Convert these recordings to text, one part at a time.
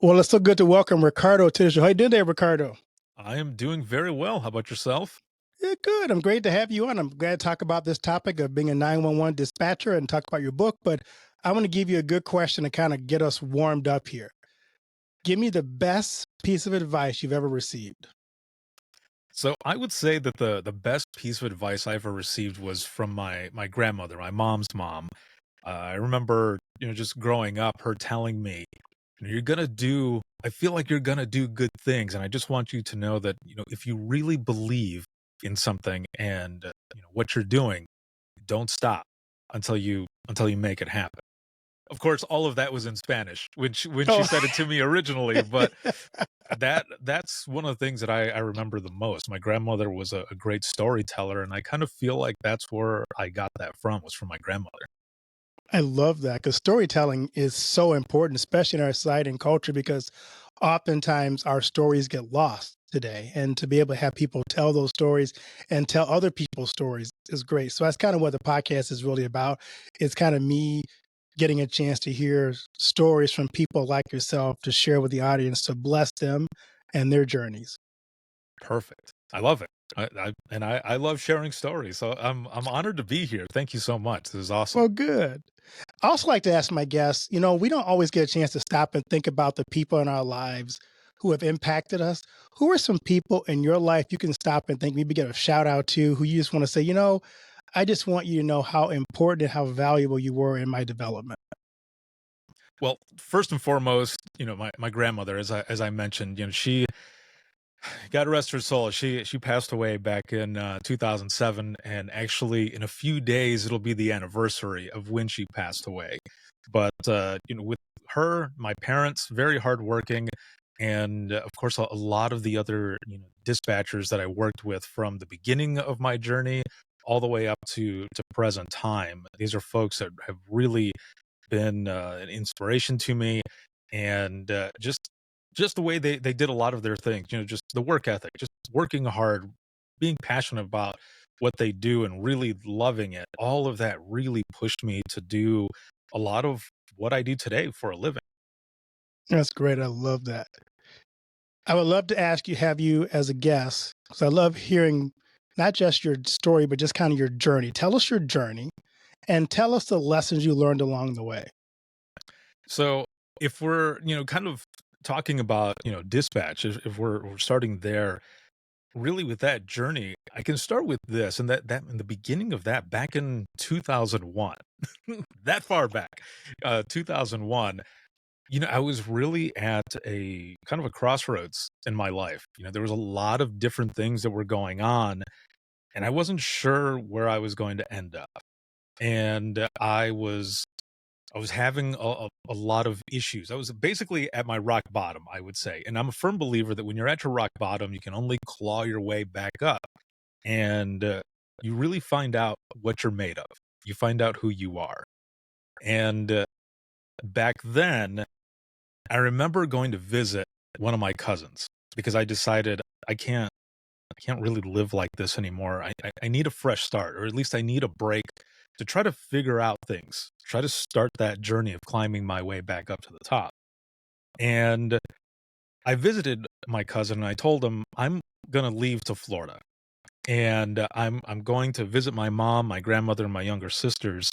Well, it's so good to welcome Ricardo to the show. How you doing there, Ricardo? I am doing very well. How about yourself? Yeah, good. I'm great to have you on. I'm glad to talk about this topic of being a 911 dispatcher and talk about your book, but I want to give you a good question to kind of get us warmed up here. Give me the best piece of advice you've ever received. So I would say that the best piece of advice I ever received was from my grandmother, my mom's mom. I remember, just growing up, her telling me, "You're gonna do. I feel like you're gonna do good things, and I just want you to know that if you really believe in something and what you're doing, don't stop until you make it happen." Of course, all of that was in Spanish when she Oh, said it to me originally, but that's one of the things that I remember the most. My grandmother was a great storyteller, and I kind of feel like that's where I got that from, was from my grandmother. I love that because storytelling is so important, especially in our society and culture, because oftentimes our stories get lost today. And to be able to have people tell those stories and tell other people's stories is great. So that's kind of what the podcast is really about. It's kind of me getting a chance to hear stories from people like yourself to share with the audience to bless them and their journeys. Perfect. I love it. I love sharing stories. So I'm honored to be here. Thank you so much. This is awesome. Well, good. I also like to ask my guests, we don't always get a chance to stop and think about the people in our lives who have impacted us. Who are some people in your life you can stop and think, maybe get a shout out to, who you just want to say, I just want you to know how important and how valuable you were in my development? Well, first and foremost, my grandmother, as I mentioned, she, God rest her soul. She passed away back in 2007, and actually, in a few days, it'll be the anniversary of when she passed away. But with her, my parents, very hardworking, and of course, a lot of the other dispatchers that I worked with from the beginning of my journey all the way up to present time. These are folks that have really been an inspiration to me, and just the way they did a lot of their things, just the work ethic, just working hard, being passionate about what they do and really loving it. All of that really pushed me to do a lot of what I do today for a living. That's great. I love that. I would love to ask you, have you as a guest, because I love hearing not just your story, but just kind of your journey. Tell us your journey and tell us the lessons you learned along the way. So if we're kind of talking about dispatch, if we're starting there, really with that journey, I can start with this, and that in the beginning of that, back in 2001, that far back, 2001, I was really at a kind of a crossroads in my life. There was a lot of different things that were going on, and I wasn't sure where I was going to end up. And I was having a lot of issues. I was basically at my rock bottom, I would say. And I'm a firm believer that when you're at your rock bottom, you can only claw your way back up. And you really find out what you're made of. You find out who you are. And back then, I remember going to visit one of my cousins because I decided I can't really live like this anymore. I need a fresh start, or at least I need a break to try to figure out things, try to start that journey of climbing my way back up to the top. And I visited my cousin and I told him I'm going to leave to Florida, and I'm going to visit my mom, my grandmother, and my younger sisters,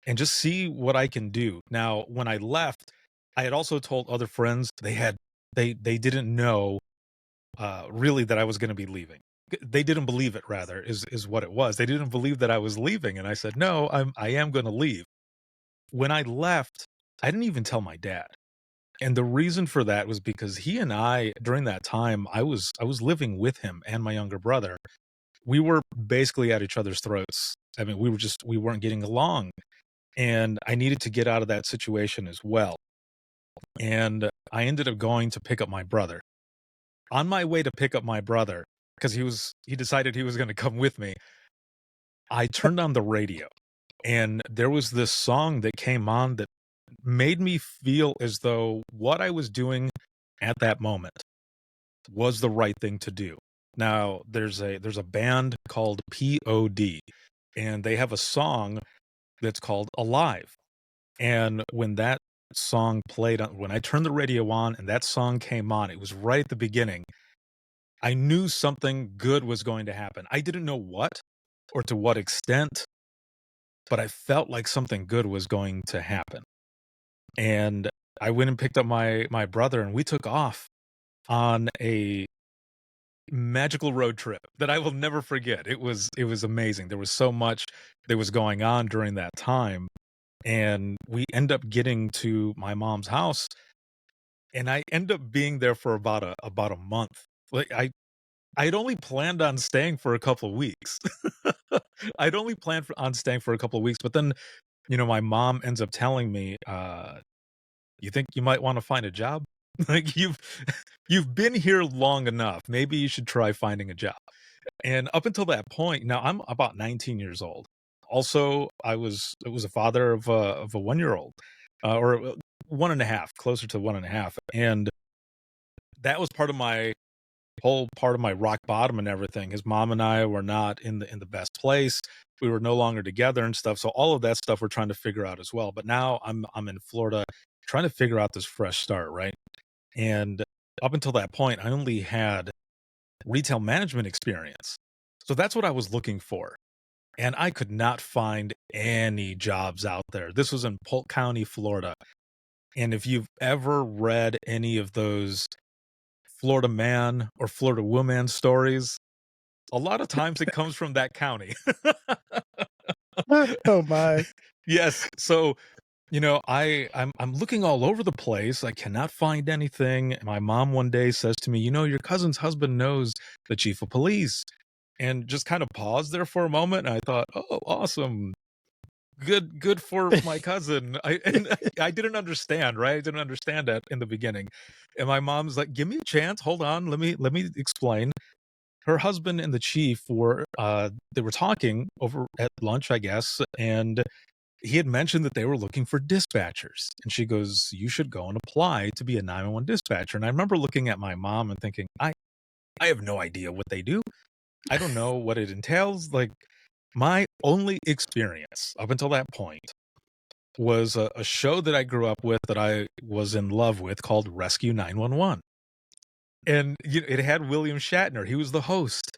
and just see what I can do. Now, when I left, I had also told other friends. They didn't know really that I was going to be leaving. They didn't believe it. Rather, is what it was. They didn't believe that I was leaving, and I said, "No, I am going to leave." When I left, I didn't even tell my dad. And the reason for that was because he and I, during that time, I was living with him and my younger brother. We were basically at each other's throats. I mean, we weren't getting along, and I needed to get out of that situation as well. And I ended up going to pick up my brother. On my way to pick up my brother, because he decided he was gonna come with me, I turned on the radio, and there was this song that came on that made me feel as though what I was doing at that moment was the right thing to do. Now, there's a band called POD, and they have a song that's called "Alive," and when that song played on when I turned the radio on and that song came on, it was right at the beginning. I knew something good was going to happen. I didn't know what or to what extent, but I felt like something good was going to happen. And I went and picked up my brother and we took off on a magical road trip that I will never forget. It was amazing. There was so much that was going on during that time, and we end up getting to my mom's house, and I end up being there for about a month. Like I'd only planned on staying for a couple of weeks. I'd only planned on staying for a couple of weeks, but then, my mom ends up telling me, "You think you might wanna find a job? Like, you've been here long enough. Maybe you should try finding a job." And up until that point now I'm about 19 years old. Also, I was a father of a one-year-old, or 1 and a half, closer to 1 and a half, and that was part of my rock bottom and everything. His mom and I were not in the best place. We were no longer together and stuff. So all of that stuff we're trying to figure out as well. But now I'm in Florida trying to figure out this fresh start, right? And up until that point, I only had retail management experience. So that's what I was looking for. And I could not find any jobs out there. This was in Polk County, Florida. And if you've ever read any of those Florida man or Florida woman stories, a lot of times it comes from that county. Oh my. Yes. So, I'm looking all over the place. I cannot find anything. And my mom one day says to me, "Your cousin's husband knows the chief of police." And just kind of paused there for a moment. And I thought, "Oh, awesome. Good for my cousin." I didn't understand, right? I didn't understand that in the beginning. And my mom's like, "Give me a chance. Hold on. Let me explain." Her husband and the chief they were talking over at lunch, I guess, and he had mentioned that they were looking for dispatchers. And she goes, "You should go and apply to be a 911 dispatcher." And I remember looking at my mom and thinking, I have no idea what they do. I don't know what it entails. Like, my only experience up until that point was a show that I grew up with that I was in love with called Rescue 911. And it had William Shatner. He was the host.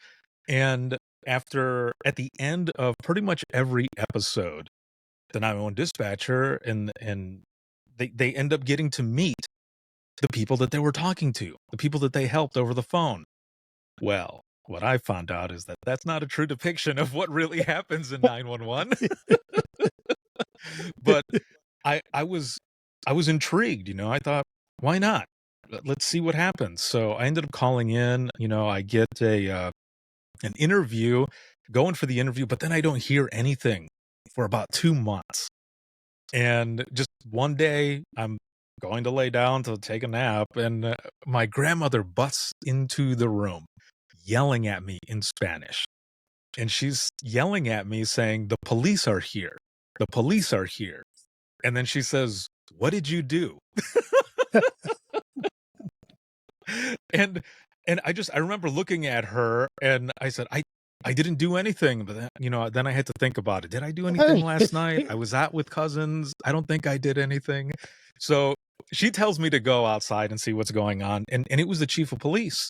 And at the end of pretty much every episode, the 911 dispatcher and they end up getting to meet the people that they were talking to, the people that they helped over the phone. Well, what I found out is that that's not a true depiction of what really happens in 911. But I was intrigued, I thought, "Why not? Let's see what happens." So I ended up calling in, I get an interview, going for the interview, but then I don't hear anything for about 2 months. And just one day, I'm going to lay down to take a nap, and, my grandmother busts into the room, yelling at me in Spanish. And she's yelling at me saying, "The police are here. The police are here." And then she says, "What did you do?" And I remember looking at her and I said, "I didn't do anything." But then I had to think about it. Did I do anything last night? I was out with cousins. I don't think I did anything. So she tells me to go outside and see what's going on. And it was the chief of police.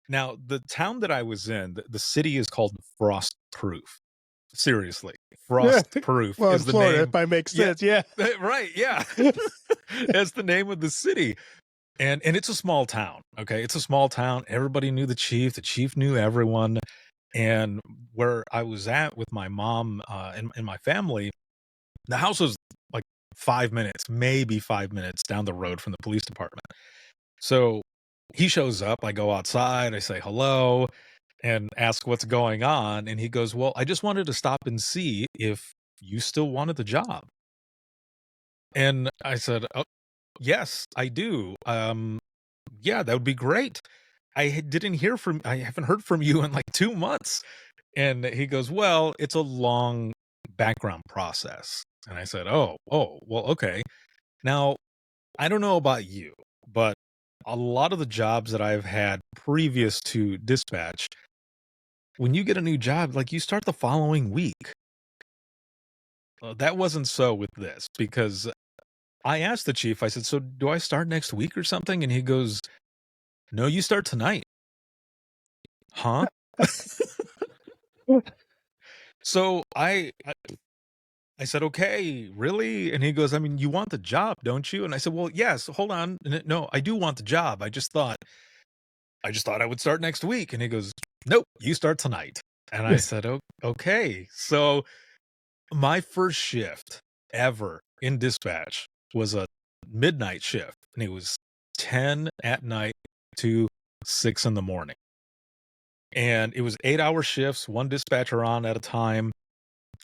Now, the town that I was in, the city is called Frostproof. Seriously, Frostproof Well, in is the Florida, name. it might make Yeah, sense. Yeah. right. Yeah. That's the name of the city. And it's a small town, okay? It's a small town. Everybody knew the chief knew everyone, and where I was at with my mom, and my family, the house was, like, 5 minutes, maybe 5 minutes down the road from the police department. So, he shows up, I go outside, I say hello, and ask what's going on, and he goes, "Well, I just wanted to stop and see if you still wanted the job." And I said, "Oh, yes, I do. Yeah, that would be great. I haven't heard from you in like 2 months." And he goes, "Well, it's a long background process." And I said, "Oh, well, okay." Now, I don't know about you, but a lot of the jobs that I've had previous to dispatch, when you get a new job, like, you start the following week. That wasn't so with this because I asked the chief, I said, "So do I start next week or something?" And he goes, "No, you start tonight." Huh? So I said, "Okay, really?" And he goes, "I mean, you want the job, don't you?" And I said, "Well, yes, hold on. No, I do want the job. I just thought I would start next week." And he goes, "Nope, you start tonight." And I said, Okay." So my first shift ever in dispatch was a midnight shift, and it was 10 at night to 6 in the morning. And it was 8-hour shifts, one dispatcher on at a time.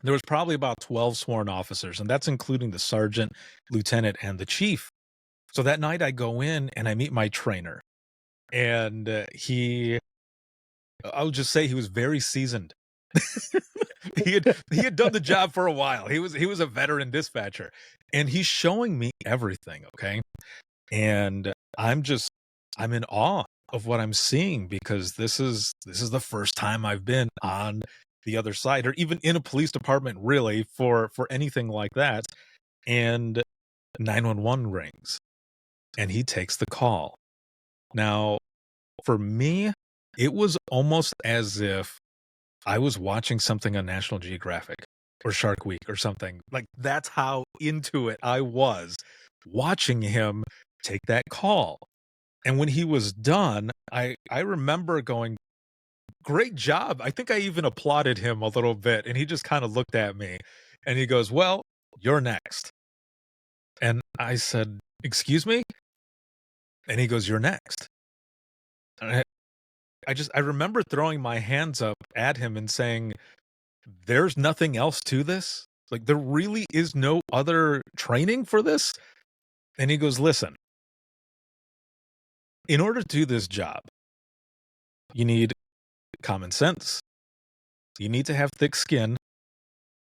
There was probably about 12 sworn officers, and that's including the sergeant, lieutenant, and the chief. So that night I go in and I meet my trainer, and I'll just say he was very seasoned. He had done the job for a while. He was a veteran dispatcher, and he's showing me everything, okay? And I'm in awe of what I'm seeing because this is the first time I've been on the other side or even in a police department really for anything like that. And 911 rings and he takes the call. Now, for me, it was almost as if I was watching something on National Geographic or Shark Week or something. Like that's how into it I was watching him take that call. And when he was done, I remember going, "Great job." I think I even applauded him a little bit, and he just kinda looked at me, and he goes, "Well, you're next." And I said, "Excuse me?" And he goes, "You're next." And I remember throwing my hands up at him and saying, "There's nothing else to this? Like, there really is no other training for this?" And he goes, "Listen, in order to do this job, you need common sense, you need to have thick skin,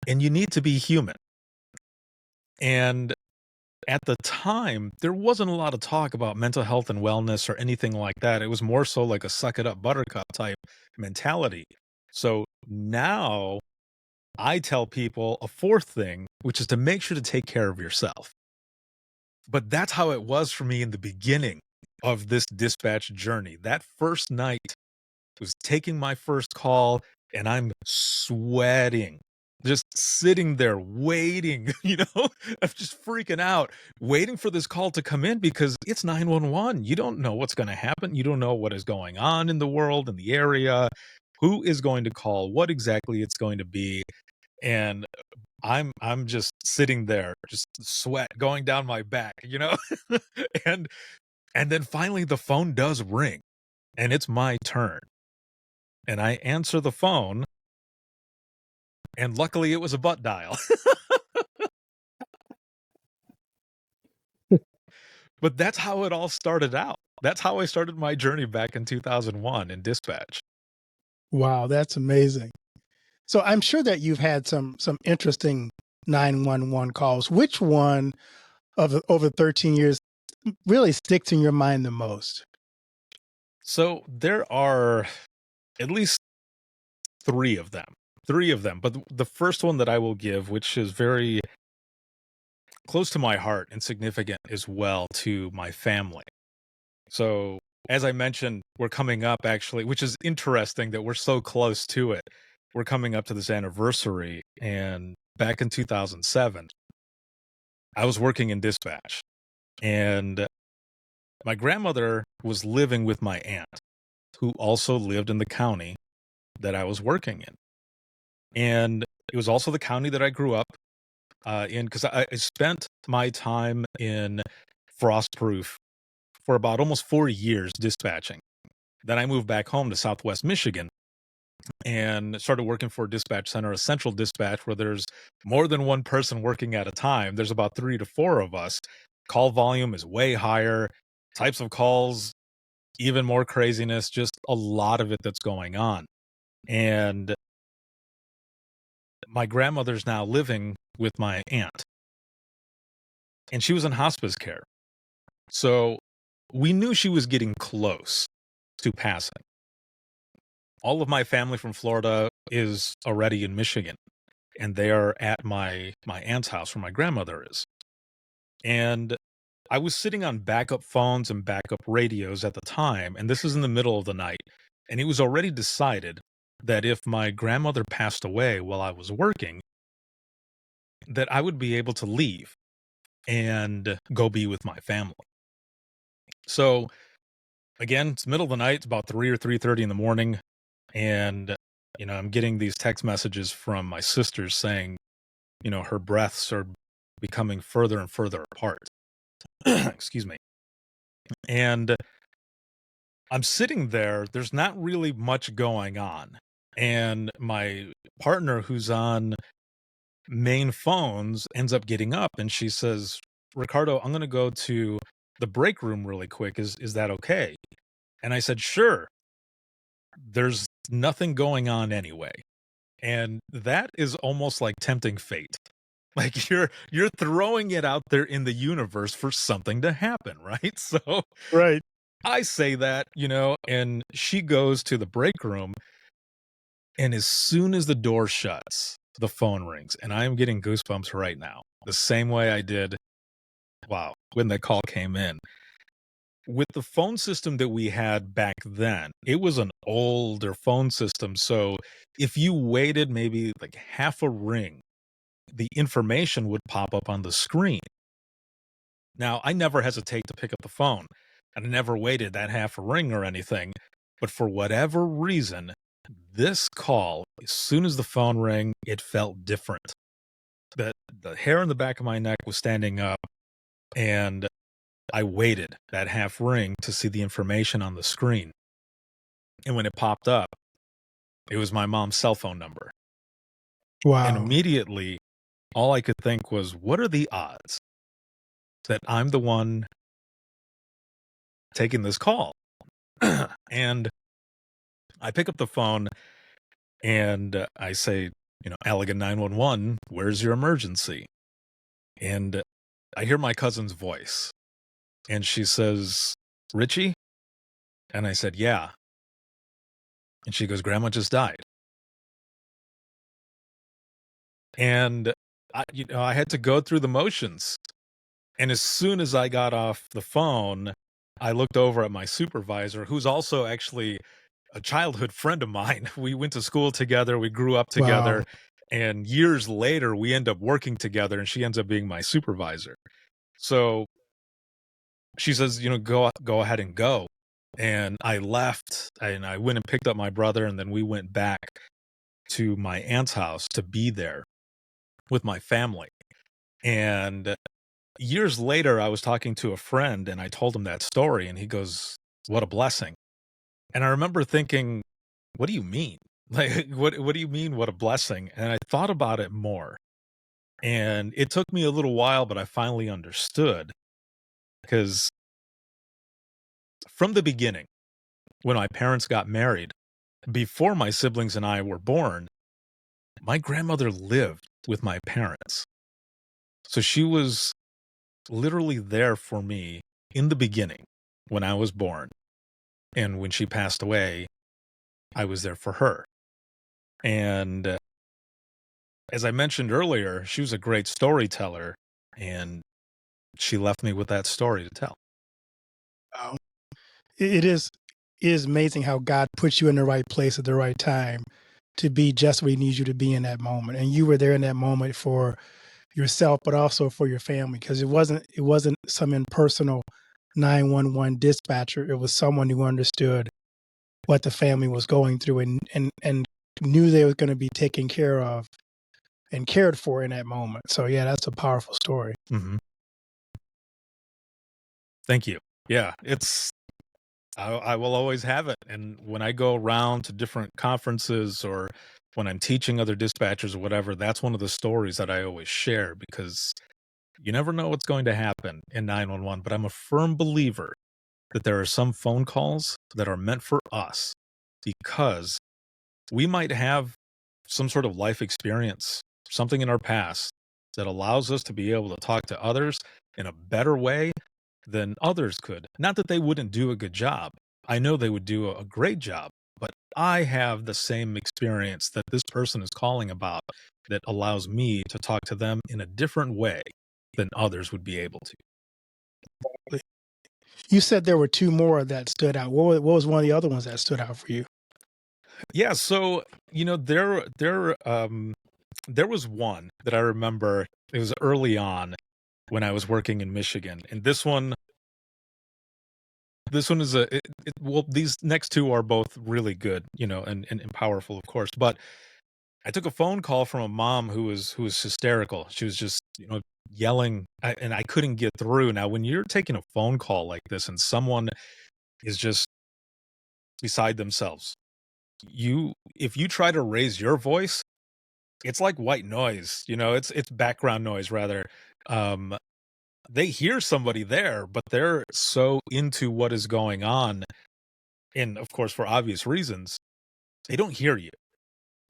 and you need to be human." And at the time, there wasn't a lot of talk about mental health and wellness or anything like that. It was more so like a suck it up buttercup type mentality. So now I tell people a fourth thing, which is to make sure to take care of yourself. But that's how it was for me in the beginning of this dispatch journey. That first night was taking my first call and I'm sweating, just sitting there waiting, I'm just freaking out, waiting for this call to come in because it's 911. You don't know what's going to happen. You don't know what is going on in the world, in the area, who is going to call, what exactly it's going to be. And I'm just sitting there, just sweat going down my back, and and then finally the phone does ring and it's my turn. And I answer the phone, and luckily it was a butt dial. But that's how it all started out. That's how I started my journey back in 2001 in dispatch. Wow, that's amazing. So I'm sure that you've had some interesting 911 calls. Which one of the over 13 years really sticks in your mind the most? So there are at least 3 of them. 3 of them, but the first one that I will give, which is very close to my heart and significant as well to my family. So, as I mentioned, we're coming up actually, which is interesting that we're so close to it. We're coming up to this anniversary, and back in 2007, I was working in dispatch, and my grandmother was living with my aunt, who also lived in the county that I was working in. And it was also the county that I grew up in because I spent my time in Frostproof for about almost 4 years dispatching. Then I moved back home to Southwest Michigan and started working for a dispatch center, a central dispatch where there's more than one person working at a time. There's about 3 to 4 of us. Call volume is way higher. Types of calls, even more craziness, just a lot of it that's going on. And my grandmother's now living with my aunt, and she was in hospice care. So we knew she was getting close to passing. All of my family from Florida is already in Michigan, and they are at my aunt's house where my grandmother is. And I was sitting on backup phones and backup radios at the time, and this is in the middle of the night. And it was already decided that if my grandmother passed away while I was working, that I would be able to leave and go be with my family. So again, it's middle of the night, it's about 3 or 3:30 in the morning, and I'm getting these text messages from my sisters saying, her breaths are becoming further and further apart. Excuse me. And I'm sitting there, there's not really much going on. And my partner, who's on main phones, ends up getting up and she says, "Ricardo, I'm going to go to the break room really quick. Is that okay?" And I said, "Sure. There's nothing going on anyway." And that is almost like tempting fate. Like you're throwing it out there in the universe for something to happen, right? So Right. I say that, and she goes to the break room, and as soon as the door shuts, the phone rings, and I am getting goosebumps right now, the same way I did, wow, when the call came in. With the phone system that we had back then, it was an older phone system. So if you waited maybe like half a ring, the information would pop up on the screen. Now, I never hesitate to pick up the phone, and I never waited that half a ring or anything. But for whatever reason, this call, as soon as the phone rang, it felt different. The hair on the back of my neck was standing up, and I waited that half ring to see the information on the screen. And when it popped up, it was my mom's cell phone number. And Wow. immediately, all I could think was, what are the odds that I'm the one taking this call? And I pick up the phone and I say, Allegan 911, where's your emergency? And I hear my cousin's voice and she says, Richie? And I said, yeah. And she goes, Grandma just died. And I had to go through the motions. And as soon as I got off the phone, I looked over at my supervisor, who's also actually a childhood friend of mine. We went to school together, we grew up together, Wow. and years later we end up working together and she ends up being my supervisor. So she says, go ahead and go. And I left and I went and picked up my brother and then we went back to my aunt's house to be there with my family. And years later I was talking to a friend and I told him that story and he goes, "What a blessing." And I remember thinking, what do you mean? Like, what do you mean, what a blessing? And I thought about it more. And it took me a little while, but I finally understood. Because from the beginning, when my parents got married, before my siblings and I were born, my grandmother lived with my parents. So she was literally there for me in the beginning when I was born. And when she passed away, I was there for her. And as I mentioned earlier, she was a great storyteller, and she left me with that story to tell. Wow. It is amazing how God puts you in the right place at the right time to be just where he needs you to be in that moment. And you were there in that moment for yourself, but also for your family, because it wasn't some impersonal 911 dispatcher. It was someone who understood what the family was going through and knew they were going to be taken care of and cared for in that moment. So yeah, that's a powerful story. Mhm. Thank you. Yeah, I will always have it, and when I go around to different conferences or when I'm teaching other dispatchers or whatever, that's one of the stories that I always share because you never know what's going to happen in 911, but I'm a firm believer that there are some phone calls that are meant for us because we might have some sort of life experience, something in our past that allows us to be able to talk to others in a better way than others could. Not that they wouldn't do a good job. I know they would do a great job, but I have the same experience that this person is calling about that allows me to talk to them in a different way. than others would be able to. You said there were 2 more that stood out. What was one of the other ones that stood out for you? Yeah, so, there was one that I remember. It was early on when I was working in Michigan, and this one is well, these next 2 are both really good, and powerful, of course, but I took a phone call from a mom who was hysterical. She was just, yelling, and I couldn't get through. Now, when you're taking a phone call like this and someone is just beside themselves, if you try to raise your voice, it's like white noise, it's background noise rather. Um, they hear somebody there, but they're so into what is going on, and of course, for obvious reasons, they don't hear you.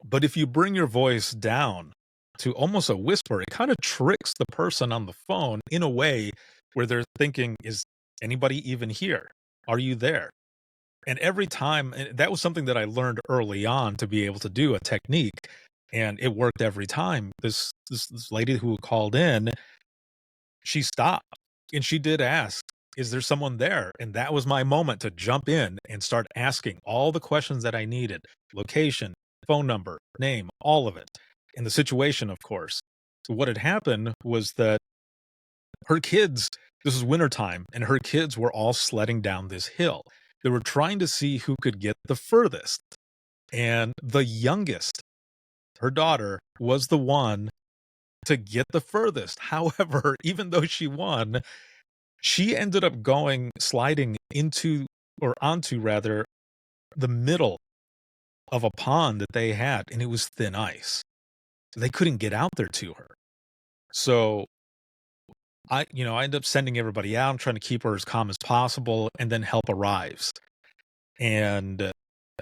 But if you bring your voice down to almost a whisper, it kind of tricks the person on the phone in a way where they're thinking, is anybody even here? Are you there? And every time, and that was something that I learned early on to be able to do, a technique, and it worked every time. This lady who called in, she stopped and she did ask, is there someone there? And that was my moment to jump in and start asking all the questions that I needed: location, phone number, name, all of it. And the situation, of course. So what had happened was that her kids, this was wintertime, and her kids were all sledding down this hill. They were trying to see who could get the furthest. And the youngest, her daughter, was the one to get the furthest. However, even though she won, she ended up sliding into, or onto rather, the middle of a pond that they had, and it was thin ice. They couldn't get out there to her. So I end up sending everybody out. I'm trying to keep her as calm as possible, and then help arrives. And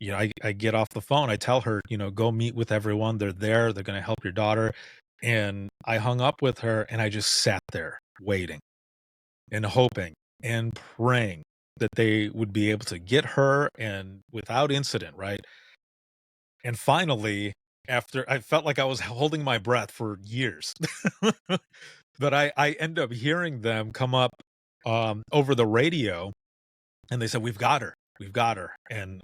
I get off the phone. I tell her, go meet with everyone. They're there. They're going to help your daughter. And I hung up with her, and I just sat there waiting and hoping and praying that they would be able to get her and without incident, right? And finally, after I felt like I was holding my breath for years, but I end up hearing them come up over the radio, and they said, "We've got her, we've got her." And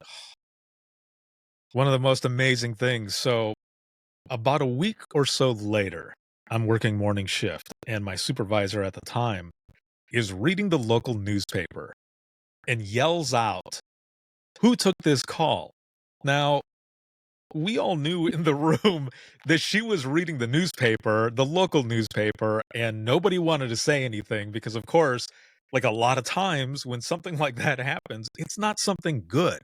one of the most amazing things. So about a week or so later, I'm working morning shift, and my supervisor at the time is reading the local newspaper and yells out, "Who took this call?" Now, we all knew in the room that she was reading the newspaper, the local newspaper, and nobody wanted to say anything because, of course, like a lot of times when something like that happens, it's not something good.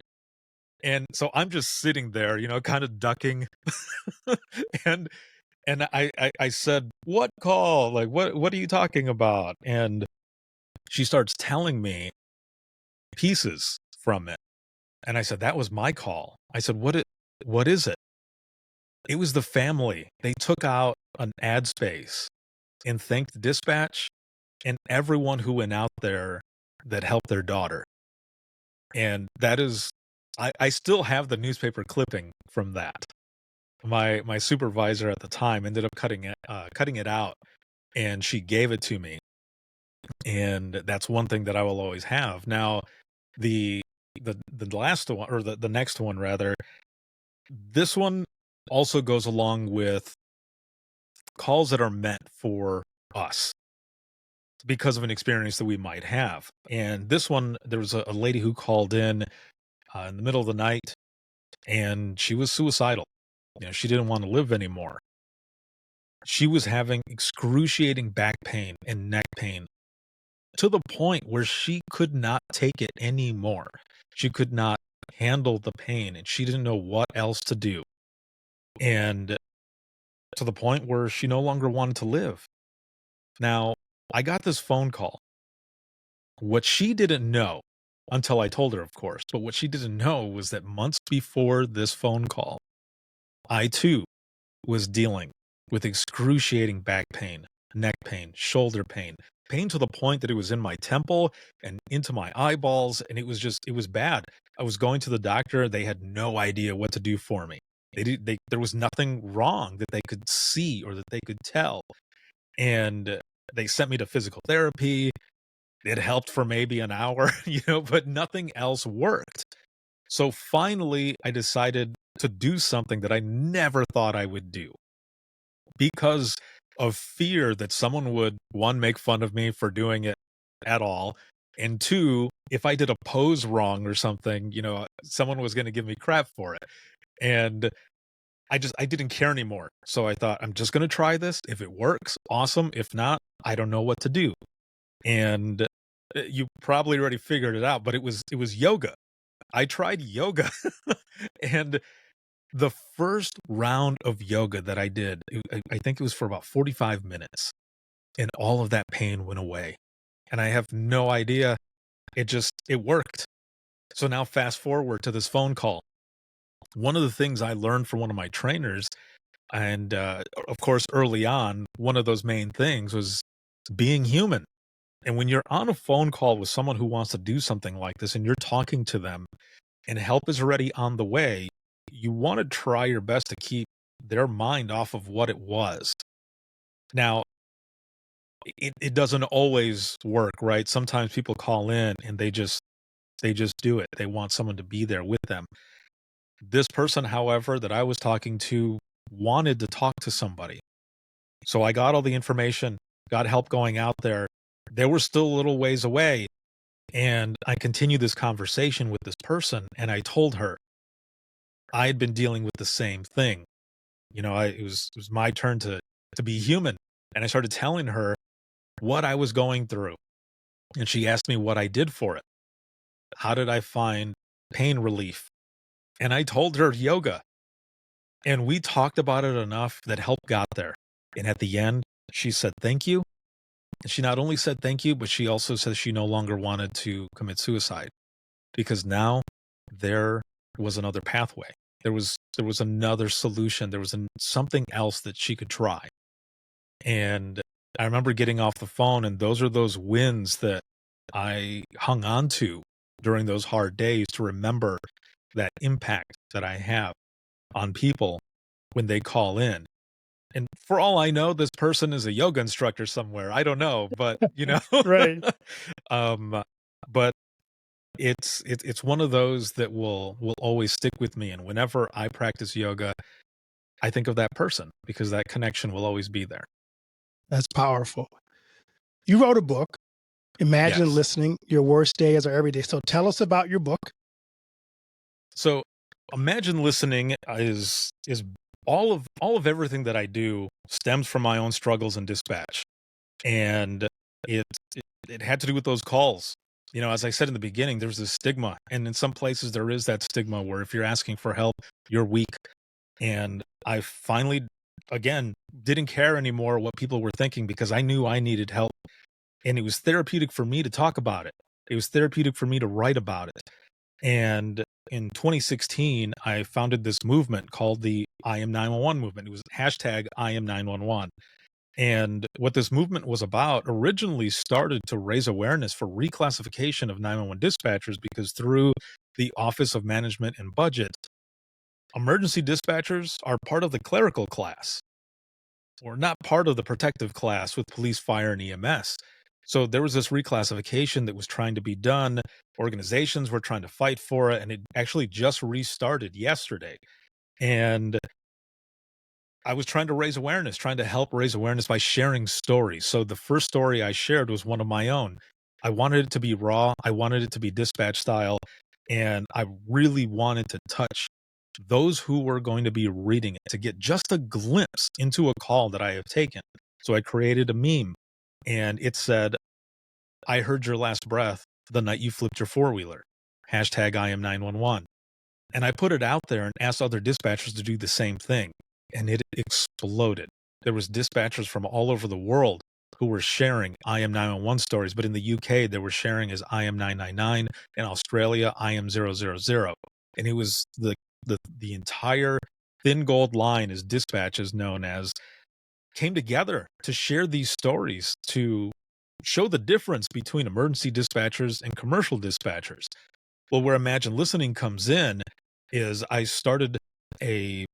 And so I'm just sitting there, kind of ducking, and I said, "What call? Like, what are you talking about?" And she starts telling me pieces from it. And I said, "That was my call." I said, what is it?" It was the family. They took out an ad space and thanked dispatch and everyone who went out there that helped their daughter. And that is, I still have the newspaper clipping from that. My supervisor at the time ended up cutting it out, and she gave it to me. And that's one thing that I will always have. Now, the the last one, or the next one rather, this one also goes along with calls that are meant for us because of an experience that we might have. And this one, there was a lady who called in the middle of the night, and she was suicidal. She didn't want to live anymore. She was having excruciating back pain and neck pain to the point where she could not take it anymore. She could not handle the pain, and she didn't know what else to do. And to the point where she no longer wanted to live. Now, I got this phone call. What she didn't know, until I told her, of course, but what she didn't know was that months before this phone call, I too was dealing with excruciating back pain, neck pain, shoulder pain, pain to the point that it was in my temple and into my eyeballs. And it was bad. I was going to the doctor. They had no idea what to do for me. There was nothing wrong that they could see or that they could tell. And They sent me to physical therapy. It helped for maybe an hour, but nothing else worked. So finally, I decided to do something that I never thought I would do because of fear that someone would, one, make fun of me for doing it at all. And two, if I did a pose wrong or something, someone was going to give me crap for it. And I didn't care anymore. So I thought, I'm just going to try this. If it works, awesome. If not, I don't know what to do. And you probably already figured it out, but it was yoga. I tried yoga and the first round of yoga that I did, I think it was for about 45 minutes, and all of that pain went away. And I have no idea. It worked. So now fast forward to this phone call. One of the things I learned from one of my trainers, and of course, early on, one of those main things was being human. And when you're on a phone call with someone who wants to do something like this and you're talking to them and help is already on the way, you want to try your best to keep their mind off of what it was. Now, it doesn't always work, right? Sometimes people call in and they just do it. They want someone to be there with them. This person, however, that I was talking to wanted to talk to somebody. So I got all the information, got help going out there. They were still a little ways away. And I continued this conversation with this person, and I told her I had been dealing with the same thing. It was my turn to be human, and I started telling her what I was going through, and she asked me what I did for it. How did I find pain relief? And I told her yoga, and we talked about it enough that help got there. And at the end, she said thank you. And she not only said thank you, but she also said she no longer wanted to commit suicide because now there was another pathway. There was another solution. There was something else that she could try. And I remember getting off the phone, and those are those wins that I hung on to during those hard days to remember that impact that I have on people when they call in. And for all I know, this person is a yoga instructor somewhere. I don't know, but Right. um, but it's one of those that will always stick with me. And whenever I practice yoga, I think of that person because that connection will always be there. That's powerful. You wrote a book, Imagine Yes. Listening, Your Worst Day as Our Everyday. So tell us about your book. So imagine listening is all of everything that I do stems from my own struggles in dispatch. And it it had to do with those calls. As I said in the beginning, there's this stigma. And in some places there is that stigma where if you're asking for help, you're weak. And I finally again didn't care anymore what people were thinking because I knew I needed help. And it was therapeutic for me to talk about it. It was therapeutic for me to write about it. And in 2016, I founded this movement called the I am 911 movement. It was hashtag I am 911. And what this movement was about originally started to raise awareness for reclassification of 911 dispatchers because through the Office of Management and Budget, emergency dispatchers are part of the clerical class or not part of the protective class with police, fire, and EMS. So there was this reclassification that was trying to be done. Organizations were trying to fight for it, and it actually just restarted yesterday. And I was trying to raise awareness, trying to help raise awareness by sharing stories. So the first story I shared was one of my own. I wanted it to be raw. I wanted it to be dispatch style. And I really wanted to touch those who were going to be reading it to get just a glimpse into a call that I have taken. So I created a meme and it said, I heard your last breath the night you flipped your four-wheeler. Hashtag I am 911. And I put it out there and asked other dispatchers to do the same thing. And it exploded. There was dispatchers from all over the world who were sharing I am 911 stories, but in the UK, they were sharing as I am 999. In Australia, I am 000. And it was the entire thin gold line, as dispatch is known as, came together to share these stories to show the difference between emergency dispatchers and commercial dispatchers. Well, where Imagine Listening comes in is I started a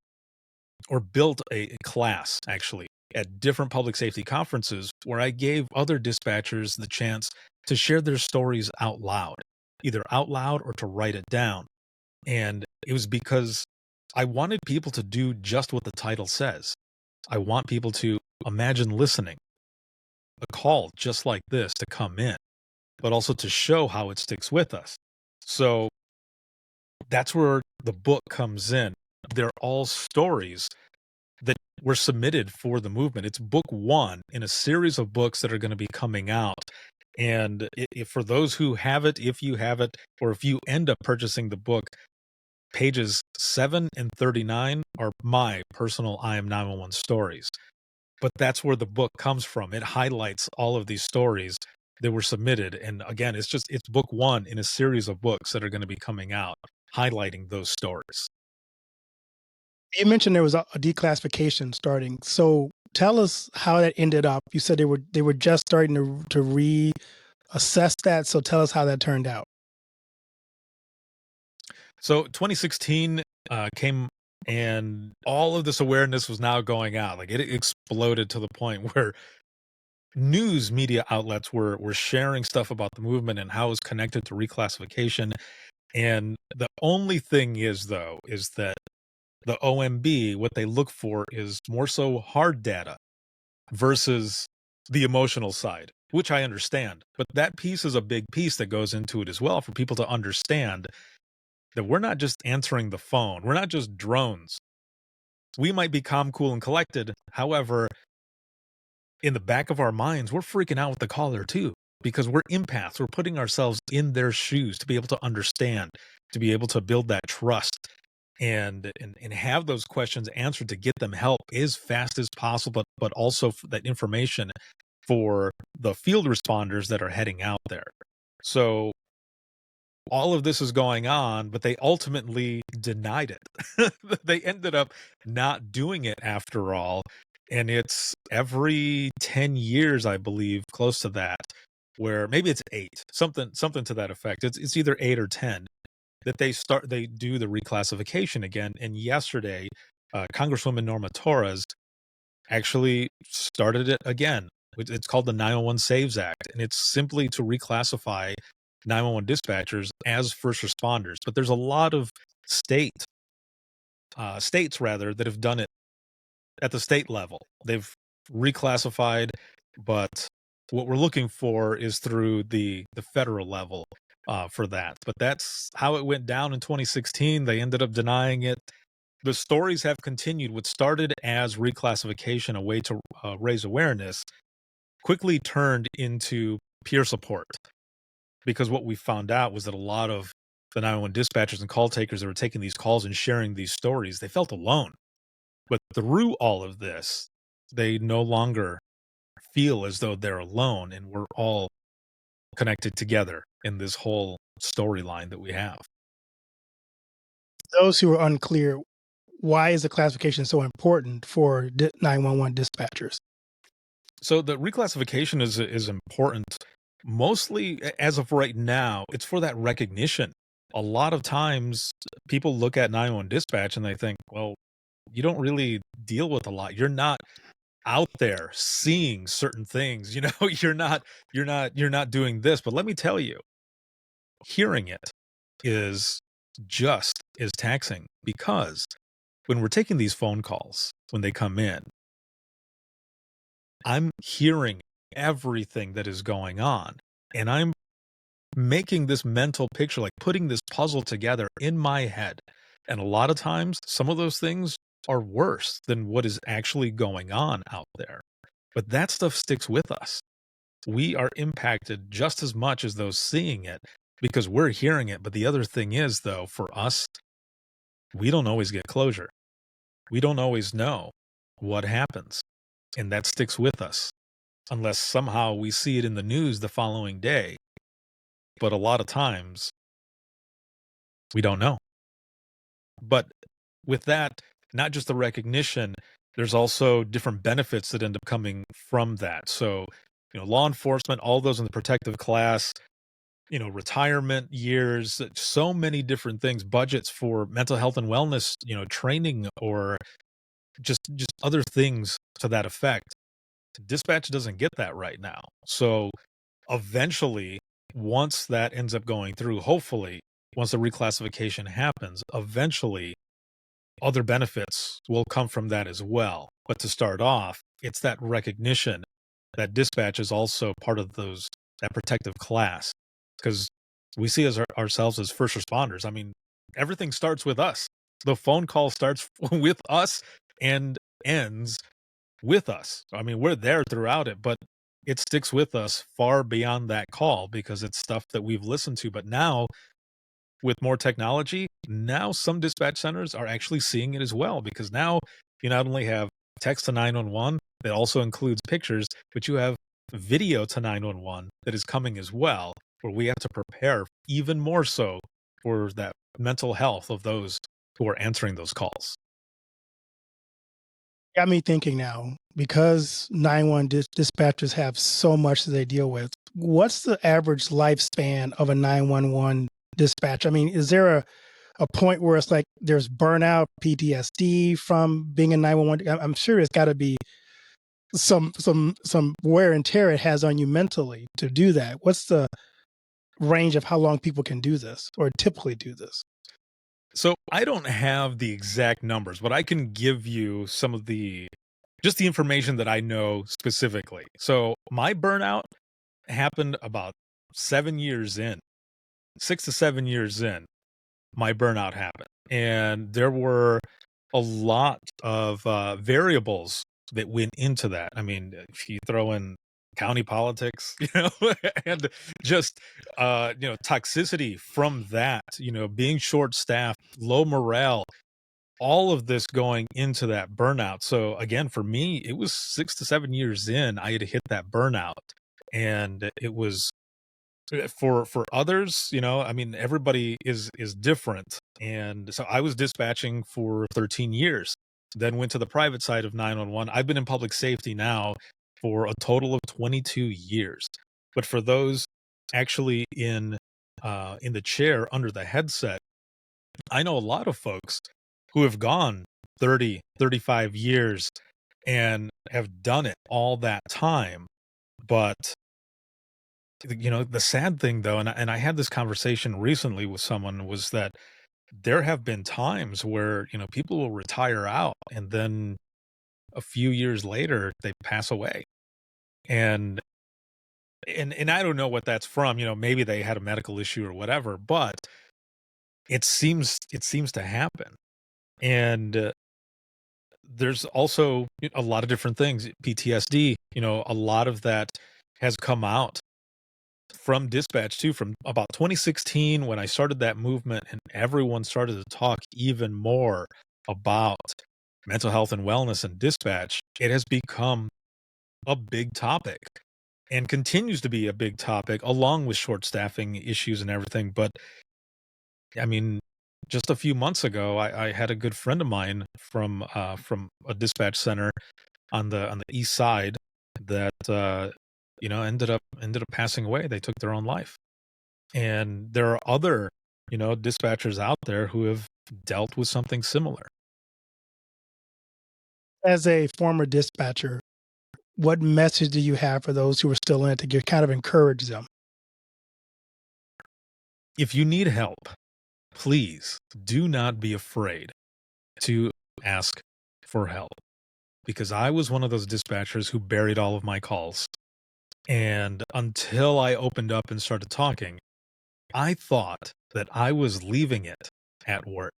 or built a class actually at different public safety conferences where I gave other dispatchers the chance to share their stories out loud, either out loud or to write it down. And it was because I wanted people to do just what the title says. I want people to imagine listening, a call just like this to come in, but also to show how it sticks with us. So that's where the book comes in. They're all stories that were submitted for the movement. It's book one in a series of books that are going to be coming out. And for those who have it, if you have it, or if you end up purchasing the book, pages 7 and 39 are my personal I Am 911 stories. But that's where the book comes from. It highlights all of these stories that were submitted. And again, it's book one in a series of books that are going to be coming out, highlighting those stories. You mentioned there was a declassification starting. So tell us how that ended up. You said they were just starting to reassess that. So tell us how that turned out. So 2016 came, and all of this awareness was now going out. Like it exploded to the point where news media outlets were sharing stuff about the movement and how it was connected to reclassification. And the only thing is, though, is that the OMB, what they look for is more so hard data versus the emotional side, which I understand. But that piece is a big piece that goes into it as well for people to understand that we're not just answering the phone. We're not just drones. We might be calm, cool, and collected. However, in the back of our minds, we're freaking out with the caller too, because we're empaths. We're putting ourselves in their shoes to be able to understand, to be able to build that trust and have those questions answered to get them help as fast as possible, but also that information for the field responders that are heading out there. So all of this is going on, but they ultimately denied it. They ended up not doing it after all. And it's every 10 years, I believe, close to that, where maybe it's 8, something to that effect. It's either 8 or 10 that they do the reclassification again. And yesterday, Congresswoman Norma Torres actually started it again. It's called the 911 Saves Act, and it's simply to reclassify 911 dispatchers as first responders. But there's a lot of states rather that have done it at the state level. They've reclassified, but what we're looking for is through the federal level for that. But that's how it went down in 2016. They ended up denying it. The stories have continued. What started as reclassification, a way to raise awareness, quickly turned into peer support. Because what we found out was that a lot of the 911 dispatchers and call takers that were taking these calls and sharing these stories, they felt alone. But through all of this, they no longer feel as though they're alone, and we're all connected together in this whole storyline that we have. Those who are unclear, why is the classification so important for 911 dispatchers? So the reclassification is important. Mostly, as of right now, it's for that recognition. A lot of times, people look at 911 dispatch and they think, "Well, you don't really deal with a lot. You're not out there seeing certain things. You know, you're not doing this." But let me tell you, hearing it is just as taxing, because when we're taking these phone calls, when they come in, I'm hearing everything that is going on, and I'm making this mental picture, like putting this puzzle together in my head. And a lot of times, some of those things are worse than what is actually going on out there. But that stuff sticks with us. We are impacted just as much as those seeing it because we're hearing it. But the other thing is, though, for us, we don't always get closure. We don't always know what happens. And that sticks with us unless somehow we see it in the news the following day. But a lot of times, we don't know. But with that, not just the recognition, there's also different benefits that end up coming from that. So, law enforcement, all those in the protective class, retirement years, so many different things, budgets for mental health and wellness, training, or just other things to that effect. Dispatch doesn't get that right now. So eventually, once that ends up going through, hopefully, once the reclassification happens, eventually other benefits will come from that as well. But to start off, it's that recognition that dispatch is also part of that protective class, because we see ourselves as first responders. I mean, everything starts with us. The phone call starts with us and ends with us. I mean, we're there throughout it, but it sticks with us far beyond that call because it's stuff that we've listened to. But now, with more technology, now some dispatch centers are actually seeing it as well, because now you not only have text to 911 that also includes pictures, but you have video to 911 that is coming as well, where we have to prepare even more so for that mental health of those who are answering those calls. Got me thinking now, because 911 dispatchers have so much that they deal with. What's the average lifespan of a 911 dispatch? I mean, is there a point where it's like there's burnout, PTSD from being a 911? I'm sure it's got to be some wear and tear it has on you mentally to do that. What's the range of how long people can do this or typically do this? So I don't have the exact numbers, but I can give you some of just the information that I know specifically. So my burnout happened about 7 years in, 6 to 7 years in, my burnout happened. And there were a lot of variables that went into that. I mean, if you throw in county politics, and just toxicity from that, being short staffed, low morale, all of this going into that burnout. So again, for me, it was 6 to 7 years in, I had hit that burnout, and it was for others, I mean, everybody is different. And so I was dispatching for 13 years, then went to the private side of 911. I've been in public safety now for a total of 22 years. But for those actually in the chair under the headset, I know a lot of folks who have gone 30, 35 years and have done it all that time. But the sad thing though, and I had this conversation recently with someone, was that there have been times where, people will retire out and then a few years later they pass away. And and I don't know what that's from, maybe they had a medical issue or whatever, but it seems to happen. And there's also a lot of different things, PTSD, a lot of that has come out from dispatch too, from about 2016 when I started that movement and everyone started to talk even more about mental health and wellness and dispatch. It has become a big topic and continues to be a big topic along with short staffing issues and everything. But I mean, just a few months ago, I had a good friend of mine from a dispatch center on the east side that ended up passing away. They took their own life. And there are other, dispatchers out there who have dealt with something similar. As a former dispatcher, what message do you have for those who are still in it to kind of encourage them? If you need help, please do not be afraid to ask for help, because I was one of those dispatchers who buried all of my calls. And until I opened up and started talking, I thought that I was leaving it at work,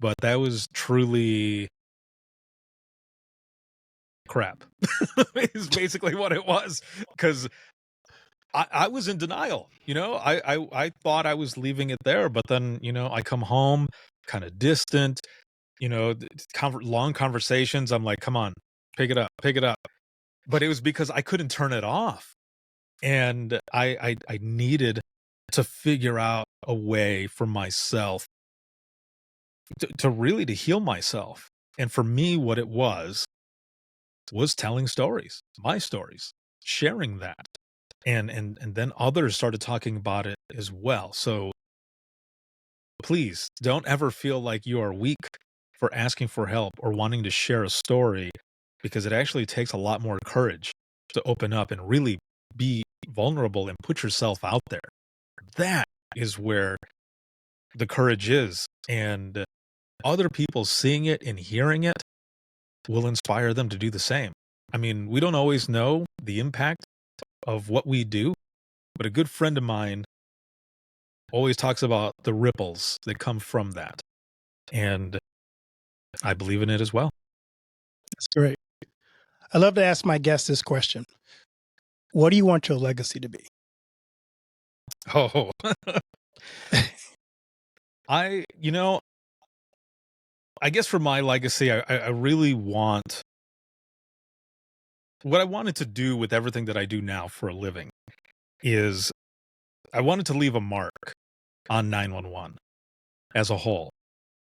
but that was truly crap. Is basically what it was, because I was in denial. I thought I was leaving it there, but then I come home kind of distant. Long conversations. I'm like, come on, pick it up, pick it up. But it was because I couldn't turn it off, and I needed to figure out a way for myself to really to heal myself. And for me, what it was telling stories, my stories, sharing that. And then others started talking about it as well. So please don't ever feel like you are weak for asking for help or wanting to share a story. because it actually takes a lot more courage to open up and really be vulnerable and put yourself out there. That is where the courage is. And other people seeing it and hearing it will inspire them to do the same. I mean, we don't always know the impact of what we do, but a good friend of mine always talks about the ripples that come from that. And I believe in it as well. That's great. I love to ask my guests this question. What do you want your legacy to be? Oh, I, you know, I guess for my legacy, I really want what I wanted to do with everything that I do now for a living is I wanted to leave a mark on 911 as a whole.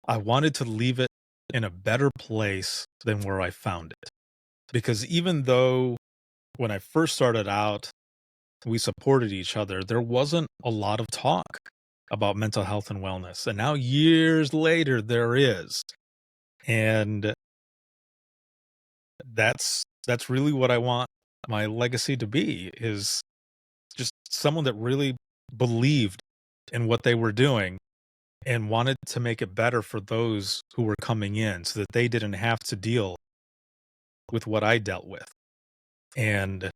I wanted to leave it in a better place than where I found it. Because even though when I first started out, we supported each other, there wasn't a lot of talk about mental health and wellness. And now years later, there is. And that's really what I want my legacy to be, is just someone that really believed in what they were doing and wanted to make it better for those who were coming in so that they didn't have to deal with what I dealt with. And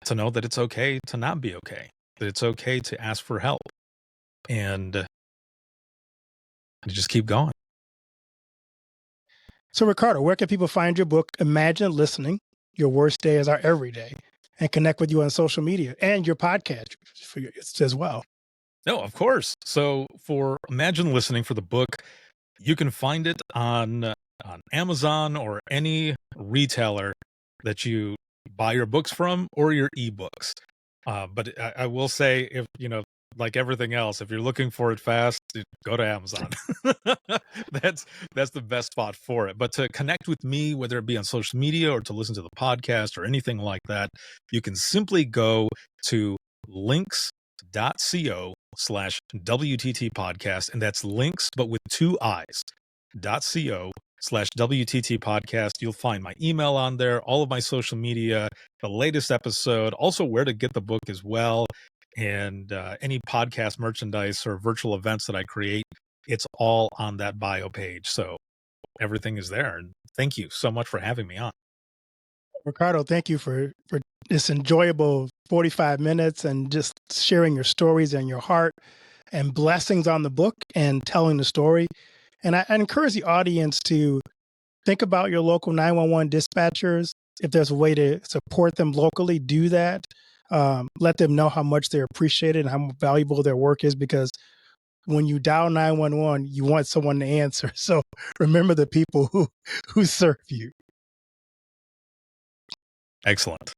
to know that it's okay to not be okay, that it's okay to ask for help, and to just keep going. So, Ricardo, where can people find your book, Imagine Listening? Your Worst Day is Our Every Day, and connect with you on social media and your podcast for your, as well? No, of course. So for Imagine Listening, for the book, you can find it on Amazon or any retailer that you buy your books from, or your ebooks. But I will say, if like everything else, if you're looking for it fast, go to Amazon. that's that's the best spot for it. But to connect with me, whether it be on social media or to listen to the podcast or anything like that, you can simply go to links.co/WTT podcast. And that's links, but with two I's, .co/WTT podcast. You'll find my email on there, all of my social media, the latest episode, also where to get the book as well. And any podcast merchandise or virtual events that I create, it's all on that bio page. So everything is there. And thank you so much for having me on. Ricardo, thank you for this enjoyable 45 minutes and just sharing your stories and your heart, and blessings on the book and telling the story. And I encourage the audience to think about your local 911 dispatchers. If there's a way to support them locally, do that. Let them know how much they're appreciated and how valuable their work is, because when you dial 911, you want someone to answer. So remember the people who serve you. Excellent.